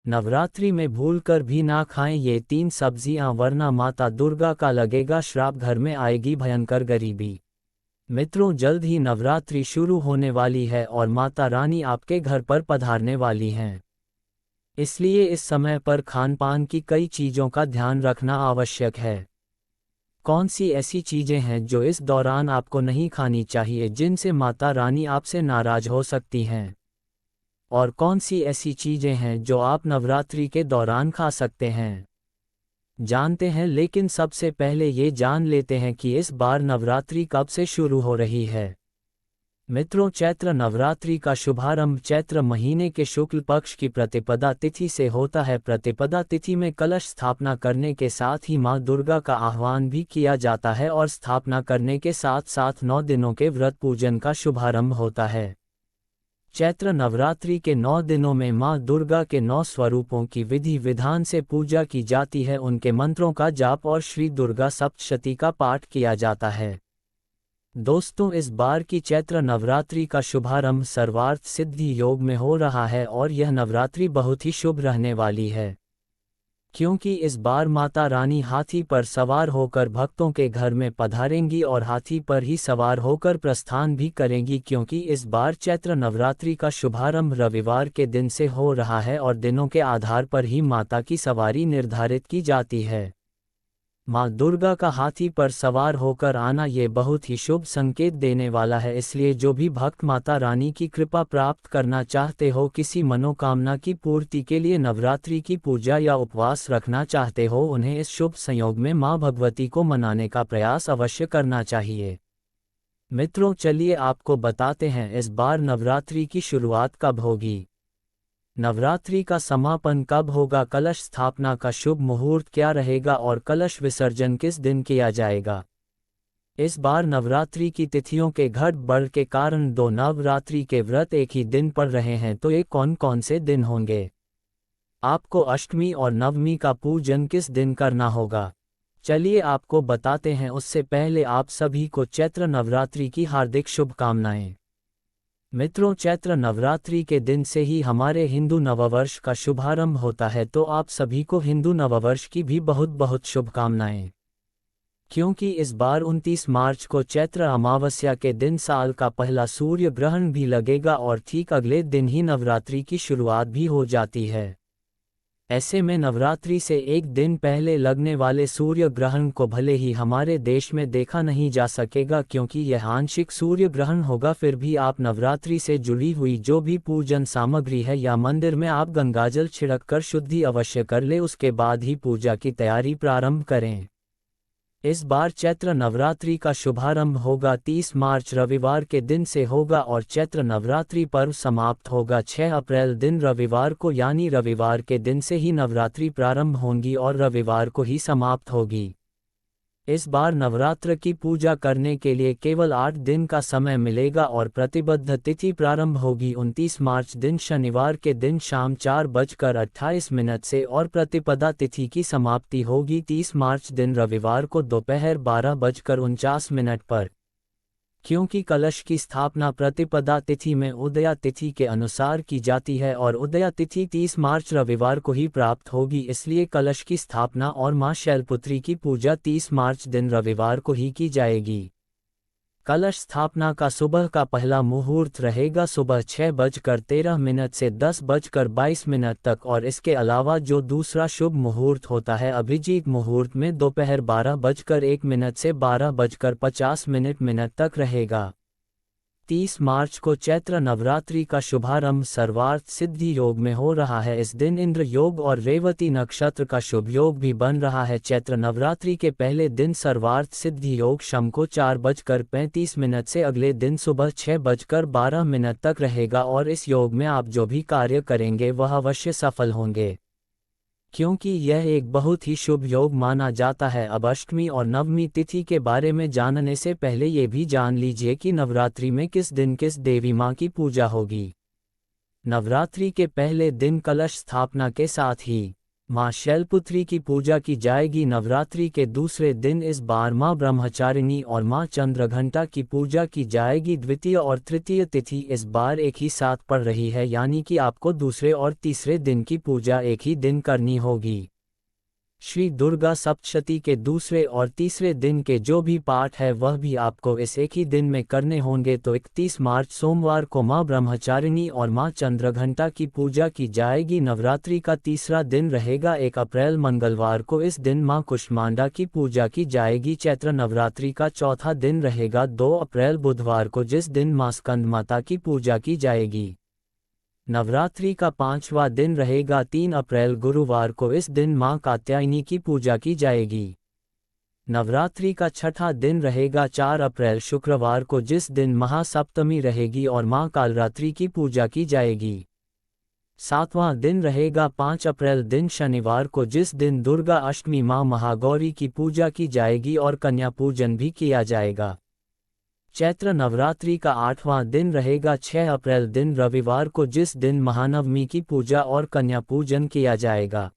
नवरात्रि में भूलकर भी ना खाएं ये 3 सब्जियां, वरना माता दुर्गा का लगेगा श्राप, घर में आएगी भयंकर गरीबी। मित्रों, जल्द ही नवरात्रि शुरू होने वाली है और माता रानी आपके घर पर पधारने वाली हैं। इसलिए इस समय पर खान-पान की कई चीज़ों का ध्यान रखना आवश्यक है। कौन सी ऐसी चीज़ें हैं जो इस दौरान आपको नहीं खानी चाहिए, जिनसे माता रानी आपसे नाराज़ हो सकती हैं? और कौन सी ऐसी चीज़ें हैं जो आप नवरात्रि के दौरान खा सकते हैं, जानते हैं। लेकिन सबसे पहले ये जान लेते हैं कि इस बार नवरात्रि कब से शुरू हो रही है। मित्रों, चैत्र नवरात्रि का शुभारंभ चैत्र महीने के शुक्ल पक्ष की प्रतिपदा तिथि से होता है। प्रतिपदा तिथि में कलश स्थापना करने के साथ ही मां दुर्गा का आह्वान भी किया जाता है और स्थापना करने के साथ साथ 9 दिनों के व्रत पूजन का शुभारंभ होता है। चैत्र नवरात्रि के 9 दिनों में मां दुर्गा के 9 स्वरूपों की विधि विधान से पूजा की जाती है, उनके मंत्रों का जाप और श्री दुर्गा सप्तशती का पाठ किया जाता है। दोस्तों, इस बार की चैत्र नवरात्रि का शुभारंभ सर्वार्थ सिद्धि योग में हो रहा है और यह नवरात्रि बहुत ही शुभ रहने वाली है, क्योंकि इस बार माता रानी हाथी पर सवार होकर भक्तों के घर में पधारेंगी और हाथी पर ही सवार होकर प्रस्थान भी करेंगी, क्योंकि इस बार चैत्र नवरात्रि का शुभारंभ रविवार के दिन से हो रहा है और दिनों के आधार पर ही माता की सवारी निर्धारित की जाती है। मां दुर्गा का हाथी पर सवार होकर आना ये बहुत ही शुभ संकेत देने वाला है। इसलिए जो भी भक्त माता रानी की कृपा प्राप्त करना चाहते हो, किसी मनोकामना की पूर्ति के लिए नवरात्रि की पूजा या उपवास रखना चाहते हो, उन्हें इस शुभ संयोग में मां भगवती को मनाने का प्रयास अवश्य करना चाहिए। मित्रों, चलिए आपको बताते हैं इस बार नवरात्रि की शुरुआत कब होगी, नवरात्रि का समापन कब होगा, कलश स्थापना का शुभ मुहूर्त क्या रहेगा और कलश विसर्जन किस दिन किया जाएगा। इस बार नवरात्रि की तिथियों के घट बढ़ के कारण 2 नवरात्रि के व्रत एक ही दिन पड़ रहे हैं, तो ये कौन कौन से दिन होंगे, आपको अष्टमी और नवमी का पूजन किस दिन करना होगा, चलिए आपको बताते हैं। उससे पहले आप सभी को चैत्र नवरात्रि की हार्दिक शुभकामनाएं। मित्रों, चैत्र नवरात्रि के दिन से ही हमारे हिंदू नववर्ष का शुभारंभ होता है, तो आप सभी को हिंदू नववर्ष की भी बहुत बहुत शुभकामनाएं। क्योंकि इस बार 29 मार्च को चैत्र अमावस्या के दिन साल का पहला सूर्य ग्रहण भी लगेगा और ठीक अगले दिन ही नवरात्रि की शुरुआत भी हो जाती है। ऐसे में नवरात्रि से एक दिन पहले लगने वाले सूर्य ग्रहण को भले ही हमारे देश में देखा नहीं जा सकेगा, क्योंकि यह आंशिक सूर्य ग्रहण होगा, फिर भी आप नवरात्रि से जुड़ी हुई जो भी पूजन सामग्री है या मंदिर में आप गंगाजल छिड़ककर शुद्धि अवश्य कर ले, उसके बाद ही पूजा की तैयारी प्रारंभ करें। इस बार चैत्र नवरात्रि का शुभारंभ होगा 30 मार्च रविवार के दिन से होगा और चैत्र नवरात्रि पर्व समाप्त होगा 6 अप्रैल दिन रविवार को, यानी रविवार के दिन से ही नवरात्रि प्रारंभ होंगी और रविवार को ही समाप्त होगी। इस बार नवरात्र की पूजा करने के लिए केवल 8 दिन का समय मिलेगा और प्रतिबद्ध तिथि प्रारंभ होगी 29 मार्च दिन शनिवार के दिन शाम 4:28 से और प्रतिपदा तिथि की समाप्ति होगी 30 मार्च दिन रविवार को दोपहर 12:49 पर। क्योंकि कलश की स्थापना प्रतिपदा तिथि में उदया तिथि के अनुसार की जाती है और उदया तिथि 30 मार्च रविवार को ही प्राप्त होगी, इसलिए कलश की स्थापना और मां शैलपुत्री की पूजा 30 मार्च दिन रविवार को ही की जाएगी। कलश स्थापना का सुबह का पहला मुहूर्त रहेगा सुबह 6:13 से 10:22 तक और इसके अलावा जो दूसरा शुभ मुहूर्त होता है अभिजीत मुहूर्त में दोपहर 12:01 से 12:50 तक रहेगा। 30 मार्च को चैत्र नवरात्रि का शुभारंभ सर्वार्थ सिद्धि योग में हो रहा है। इस दिन इंद्र योग और रेवती नक्षत्र का शुभ योग भी बन रहा है। चैत्र नवरात्रि के पहले दिन सर्वार्थ सिद्धि योग शाम को 4:35 से अगले दिन सुबह 6:12 तक रहेगा और इस योग में आप जो भी कार्य करेंगे वह अवश्य सफल होंगे, क्योंकि यह एक बहुत ही शुभ योग माना जाता है। अब अष्टमी और नवमी तिथि के बारे में जानने से पहले ये भी जान लीजिए कि नवरात्रि में किस दिन किस देवी माँ की पूजा होगी। नवरात्रि के पहले दिन कलश स्थापना के साथ ही माँ शैलपुत्री की पूजा की जाएगी। नवरात्रि के दूसरे दिन इस बार माँ ब्रह्मचारिणी और माँ चंद्रघंटा की पूजा की जाएगी। द्वितीय और तृतीय तिथि इस बार एक ही साथ पड़ रही है, यानी कि आपको दूसरे और तीसरे दिन की पूजा एक ही दिन करनी होगी। श्री दुर्गा सप्तशती के दूसरे और तीसरे दिन के जो भी पाठ है वह भी आपको इस एक ही दिन में करने होंगे। तो 31 मार्च सोमवार को माँ ब्रह्मचारिणी और माँ चंद्रघंटा की पूजा की जाएगी। नवरात्रि का तीसरा दिन रहेगा 1 अप्रैल मंगलवार को, इस दिन माँ कुष्मांडा की पूजा की जाएगी। चैत्र नवरात्रि का चौथा दिन रहेगा 2 अप्रैल बुधवार को, जिस दिन माँ स्कंदमाता की पूजा की जाएगी। नवरात्रि का 5वां दिन रहेगा 3 अप्रैल गुरुवार को, इस दिन माँ कात्यायनी की पूजा की जाएगी। नवरात्रि का 6ठा दिन रहेगा 4 अप्रैल शुक्रवार को, जिस दिन महासप्तमी रहेगी और माँ कालरात्रि की पूजा की जाएगी। 7वां दिन रहेगा 5 अप्रैल दिन शनिवार को, जिस दिन दुर्गा अष्टमी माँ महागौरी की पूजा की जाएगी और कन्या पूजन भी किया जाएगा। चैत्र नवरात्रि का 8वां दिन रहेगा 6 अप्रैल दिन रविवार को, जिस दिन महानवमी की पूजा और कन्या पूजन किया जाएगा।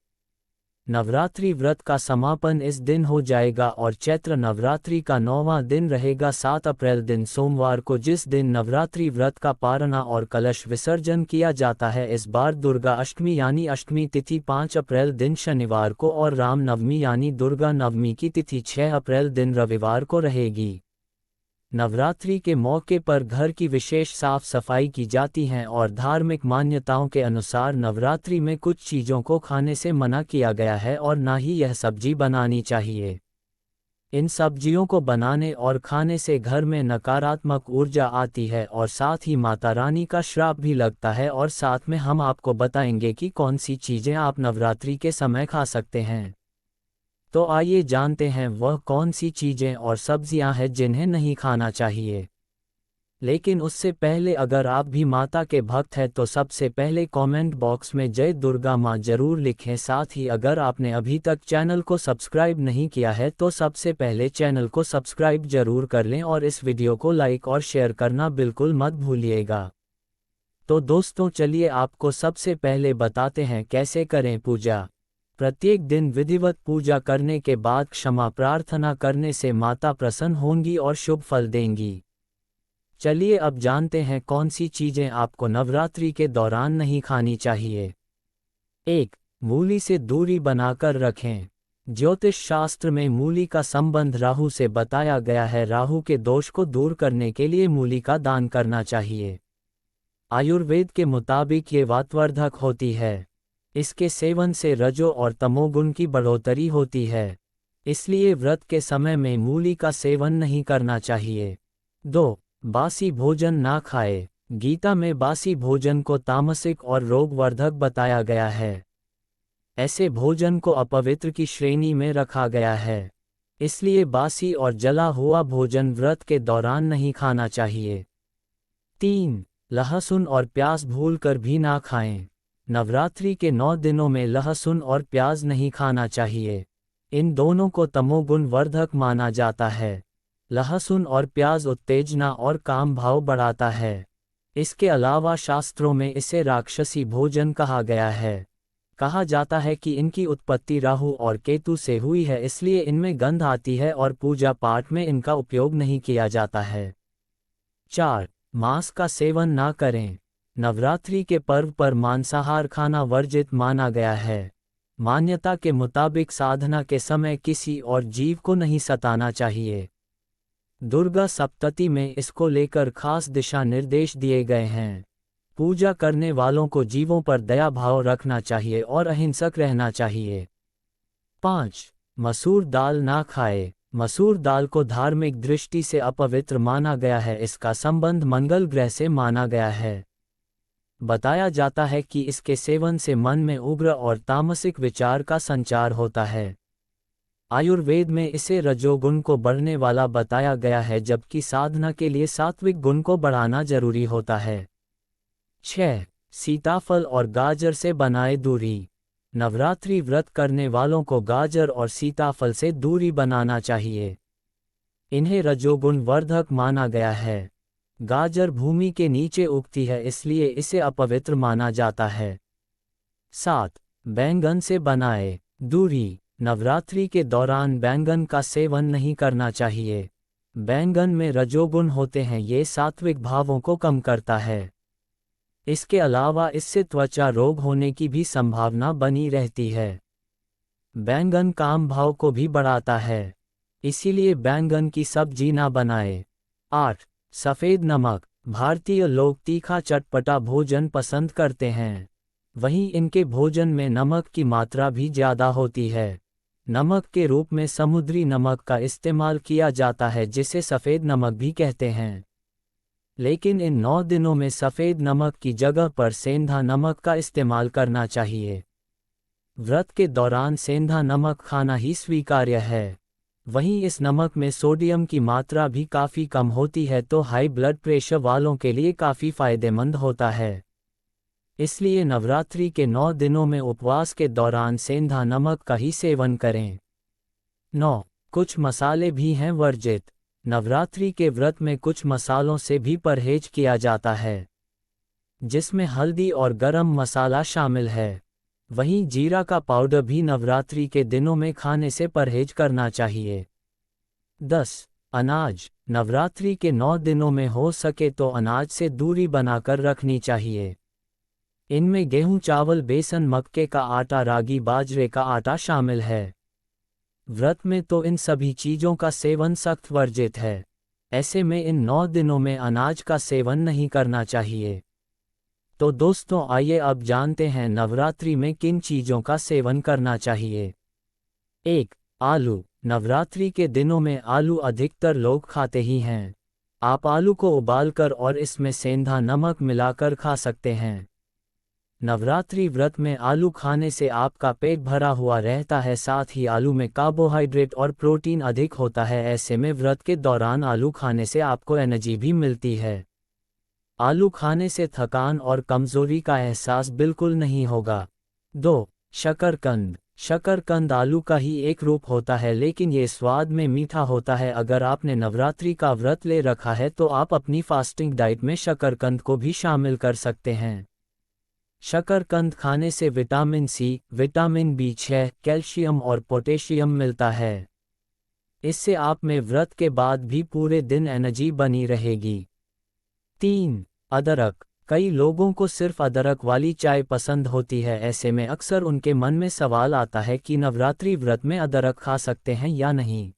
नवरात्रि व्रत का समापन इस दिन हो जाएगा और चैत्र नवरात्रि का 9वां दिन रहेगा 7 अप्रैल दिन सोमवार को, जिस दिन नवरात्रि व्रत का पारणा और कलश विसर्जन किया जाता है। इस बार दुर्गा अष्टमी यानी अष्टमी तिथि 5 अप्रैल दिन शनिवार को और राम नवमी यानी दुर्गा नवमी की तिथि 6 अप्रैल दिन रविवार को रहेगी। नवरात्रि के मौके पर घर की विशेष साफ सफाई की जाती है और धार्मिक मान्यताओं के अनुसार नवरात्रि में कुछ चीज़ों को खाने से मना किया गया है और ना ही यह सब्जी बनानी चाहिए। इन सब्जियों को बनाने और खाने से घर में नकारात्मक ऊर्जा आती है और साथ ही माता रानी का श्राप भी लगता है। और साथ में हम आपको बताएंगे कि कौन सी चीज़ें आप नवरात्रि के समय खा सकते हैं। तो आइए जानते हैं वह कौन सी चीज़ें और सब्जियां हैं जिन्हें नहीं खाना चाहिए। लेकिन उससे पहले अगर आप भी माता के भक्त हैं तो सबसे पहले कमेंट बॉक्स में जय दुर्गा माँ जरूर लिखें। साथ ही अगर आपने अभी तक चैनल को सब्सक्राइब नहीं किया है तो सबसे पहले चैनल को सब्सक्राइब जरूर कर लें और इस वीडियो को लाइक और शेयर करना बिल्कुल मत भूलिएगा। तो दोस्तों चलिए आपको सबसे पहले बताते हैं कैसे करें पूजा। प्रत्येक दिन विधिवत पूजा करने के बाद क्षमा प्रार्थना करने से माता प्रसन्न होंगी और शुभ फल देंगी। चलिए अब जानते हैं कौन सी चीजें आपको नवरात्रि के दौरान नहीं खानी चाहिए। 1. मूली से दूरी बनाकर रखें। ज्योतिष शास्त्र में मूली का संबंध राहु से बताया गया है। राहु के दोष को दूर करने के लिए मूली का दान करना चाहिए। आयुर्वेद के मुताबिक ये वातवर्धक होती है। इसके सेवन से रजो और तमोगुण की बढ़ोतरी होती है, इसलिए व्रत के समय में मूली का सेवन नहीं करना चाहिए। 2. बासी भोजन ना खाए। गीता में बासी भोजन को तामसिक और रोगवर्धक बताया गया है। ऐसे भोजन को अपवित्र की श्रेणी में रखा गया है, इसलिए बासी और जला हुआ भोजन व्रत के दौरान नहीं खाना चाहिए। 3. लहसुन और प्याज भूलकर भी ना खाएं। नवरात्रि के 9 दिनों में लहसुन और प्याज नहीं खाना चाहिए। इन दोनों को तमोगुण वर्धक माना जाता है। लहसुन और प्याज उत्तेजना और काम भाव बढ़ाता है। इसके अलावा शास्त्रों में इसे राक्षसी भोजन कहा गया है। कहा जाता है कि इनकी उत्पत्ति राहु और केतु से हुई है, इसलिए इनमें गंध आती है और पूजा पाठ में इनका उपयोग नहीं किया जाता है। 4. मांस का सेवन ना करें। नवरात्रि के पर्व पर मांसाहार खाना वर्जित माना गया है। मान्यता के मुताबिक साधना के समय किसी और जीव को नहीं सताना चाहिए। दुर्गा सप्तती में इसको लेकर खास दिशा निर्देश दिए गए हैं। पूजा करने वालों को जीवों पर दया भाव रखना चाहिए और अहिंसक रहना चाहिए। 5. मसूर दाल ना खाए। मसूर दाल को धार्मिक दृष्टि से अपवित्र माना गया है। इसका संबंध मंगल ग्रह से माना गया है। बताया जाता है कि इसके सेवन से मन में उग्र और तामसिक विचार का संचार होता है। आयुर्वेद में इसे रजोगुण को बढ़ने वाला बताया गया है, जबकि साधना के लिए सात्विक गुण को बढ़ाना जरूरी होता है। 6. सीताफल और गाजर से बनाए दूरी। नवरात्रि व्रत करने वालों को गाजर और सीताफल से दूरी बनाना चाहिए। इन्हें रजोगुण वर्धक माना गया है। गाजर भूमि के नीचे उगती है, इसलिए इसे अपवित्र माना जाता है। 7. बैंगन से बनाए दूरी। नवरात्रि के दौरान बैंगन का सेवन नहीं करना चाहिए। बैंगन में रजोगुण होते हैं, ये सात्विक भावों को कम करता है। इसके अलावा इससे त्वचा रोग होने की भी संभावना बनी रहती है। बैंगन काम भाव को भी बढ़ाता है, इसीलिए बैंगन की सब्जी ना बनाए। 8. सफ़ेद नमक। भारतीय लोग तीखा चटपटा भोजन पसंद करते हैं, वहीं इनके भोजन में नमक की मात्रा भी ज़्यादा होती है। नमक के रूप में समुद्री नमक का इस्तेमाल किया जाता है, जिसे सफ़ेद नमक भी कहते हैं। लेकिन इन 9 दिनों में सफ़ेद नमक की जगह पर सेंधा नमक का इस्तेमाल करना चाहिए। व्रत के दौरान सेंधा नमक खाना ही स्वीकार्य है। वहीं इस नमक में सोडियम की मात्रा भी काफ़ी कम होती है, तो हाई ब्लड प्रेशर वालों के लिए काफ़ी फायदेमंद होता है। इसलिए नवरात्रि के 9 दिनों में उपवास के दौरान सेंधा नमक का ही सेवन करें। 9. कुछ मसाले भी हैं वर्जित। नवरात्रि के व्रत में कुछ मसालों से भी परहेज किया जाता है, जिसमें हल्दी और गरम मसाला शामिल है। वहीं जीरा का पाउडर भी नवरात्रि के दिनों में खाने से परहेज करना चाहिए। 10. अनाज। नवरात्रि के 9 दिनों में हो सके तो अनाज से दूरी बनाकर रखनी चाहिए। इनमें गेहूं, चावल, बेसन, मक्के का आटा, रागी, बाजरे का आटा शामिल है। व्रत में तो इन सभी चीज़ों का सेवन सख्त वर्जित है। ऐसे में इन 9 दिनों में अनाज का सेवन नहीं करना चाहिए। तो दोस्तों, आइए अब जानते हैं नवरात्रि में किन चीज़ों का सेवन करना चाहिए। 1. आलू। नवरात्रि के दिनों में आलू अधिकतर लोग खाते ही हैं। आप आलू को उबालकर और इसमें सेंधा नमक मिलाकर खा सकते हैं। नवरात्रि व्रत में आलू खाने से आपका पेट भरा हुआ रहता है, साथ ही आलू में कार्बोहाइड्रेट और प्रोटीन अधिक होता है। ऐसे में व्रत के दौरान आलू खाने से आपको एनर्जी भी मिलती है। आलू खाने से थकान और कमजोरी का एहसास बिल्कुल नहीं होगा। 2. शकरकंद। शकरकंद आलू का ही एक रूप होता है, लेकिन ये स्वाद में मीठा होता है। अगर आपने नवरात्रि का व्रत ले रखा है तो आप अपनी फास्टिंग डाइट में शकरकंद को भी शामिल कर सकते हैं। शकरकंद खाने से vitamin C, vitamin B6, calcium और पोटेशियम मिलता है। इससे आप में व्रत के बाद भी पूरे दिन एनर्जी बनी रहेगी। 3. अदरक। कई लोगों को सिर्फ अदरक वाली चाय पसंद होती है। ऐसे में अक्सर उनके मन में सवाल आता है कि नवरात्रि व्रत में अदरक खा सकते हैं या नहीं।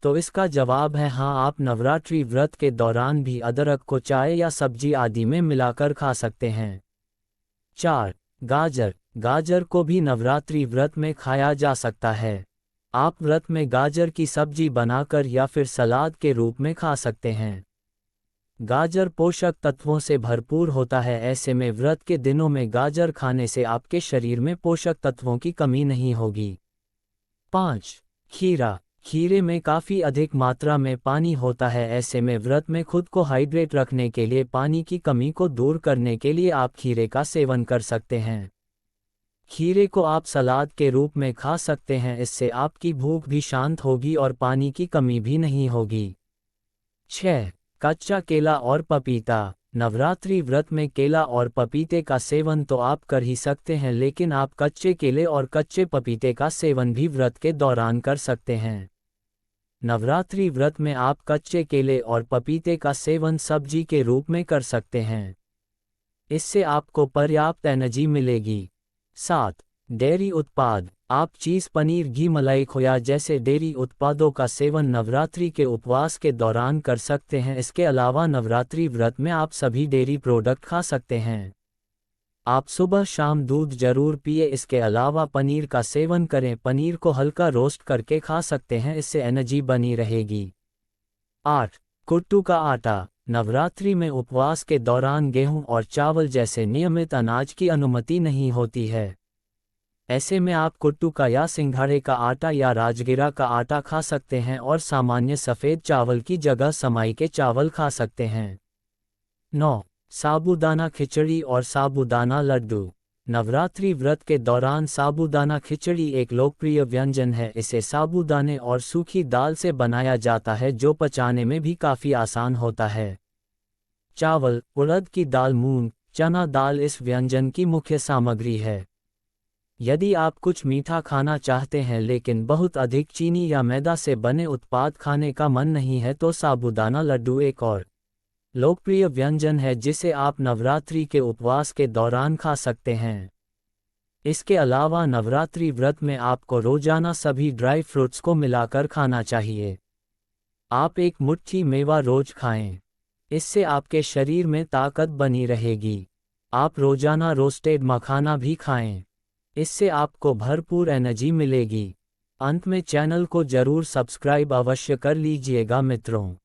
तो इसका जवाब है हाँ, आप नवरात्रि व्रत के दौरान भी अदरक को चाय या सब्जी आदि में मिलाकर खा सकते हैं। 4. गाजर। गाजर को भी नवरात्रि व्रत में खाया जा सकता है। आप व्रत में गाजर की सब्जी बनाकर या फिर सलाद के रूप में खा सकते हैं। गाजर पोषक तत्वों से भरपूर होता है। ऐसे में व्रत के दिनों में गाजर खाने से आपके शरीर में पोषक तत्वों की कमी नहीं होगी। 5. खीरा। खीरे में काफ़ी अधिक मात्रा में पानी होता है। ऐसे में व्रत में खुद को हाइड्रेट रखने के लिए, पानी की कमी को दूर करने के लिए आप खीरे का सेवन कर सकते हैं। खीरे को आप सलाद के रूप में खा सकते हैं, इससे आपकी भूख भी शांत होगी और पानी की कमी भी नहीं होगी। 6. कच्चा केला और पपीता। नवरात्रि व्रत में केला और पपीते का सेवन तो आप कर ही सकते हैं, लेकिन आप कच्चे केले और कच्चे पपीते का सेवन भी व्रत के दौरान कर सकते हैं। नवरात्रि व्रत में आप कच्चे केले और पपीते का सेवन सब्जी के रूप में कर सकते हैं। इससे आपको पर्याप्त एनर्जी मिलेगी। 7. डेयरी उत्पाद। आप चीज़, पनीर, घी, मलाई, खोया जैसे डेयरी उत्पादों का सेवन नवरात्रि के उपवास के दौरान कर सकते हैं। इसके अलावा नवरात्रि व्रत में आप सभी डेयरी प्रोडक्ट खा सकते हैं। आप सुबह शाम दूध जरूर पिए। इसके अलावा पनीर का सेवन करें। पनीर को हल्का रोस्ट करके खा सकते हैं, इससे एनर्जी बनी रहेगी। 8. कुट्टू का आटा। नवरात्रि में उपवास के दौरान गेहूं और चावल जैसे नियमित अनाज की अनुमति नहीं होती है। ऐसे में आप कुट्टू का या सिंघाड़े का आटा या राजगिरा का आटा खा सकते हैं और सामान्य सफ़ेद चावल की जगह समाई के चावल खा सकते हैं। 9. साबूदाना खिचड़ी और साबूदाना लड्डू। नवरात्रि व्रत के दौरान साबूदाना खिचड़ी एक लोकप्रिय व्यंजन है। इसे साबूदाने और सूखी दाल से बनाया जाता है, जो पचाने में भी काफ़ी आसान होता है। चावल, उड़द की दाल, मूंग, चना दाल इस व्यंजन की मुख्य सामग्री है। यदि आप कुछ मीठा खाना चाहते हैं लेकिन बहुत अधिक चीनी या मैदा से बने उत्पाद खाने का मन नहीं है तो साबूदाना लड्डू एक और लोकप्रिय व्यंजन है जिसे आप नवरात्रि के उपवास के दौरान खा सकते हैं। इसके अलावा नवरात्रि व्रत में आपको रोजाना सभी ड्राई फ्रूट्स को मिलाकर खाना चाहिए। आप एक मुट्ठी मेवा रोज खाएं। इससे आपके शरीर में ताकत बनी रहेगी। आप रोजाना रोस्टेड मखाना भी खाएं। इससे आपको भरपूर एनर्जी मिलेगी। अंत में चैनल को जरूर सब्सक्राइब अवश्य कर लीजिएगा मित्रों।